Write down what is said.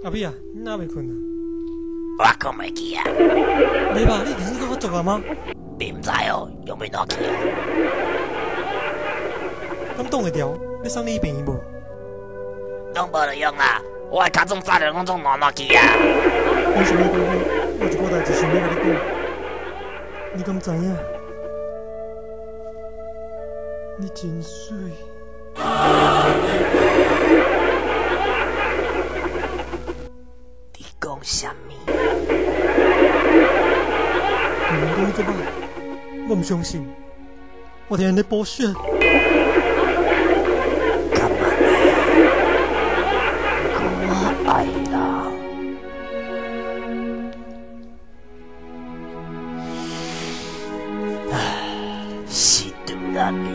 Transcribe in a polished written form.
阿美啊，你哪未困啊？我讲袂记啊，你吧，你电视搁发作啊吗？你唔知哦，用袂落去啊。敢挡会掉？你送你去病院无？拢无就用啦，我的脚总早就拢总烂落去啊。我想要讲我有一个代志想要甲你讲，你敢知影？你真水。你讲啥物？你们讲你做歹，我唔相信。我听你剥削。干嘛呢？我爱啦。唉，是突然的。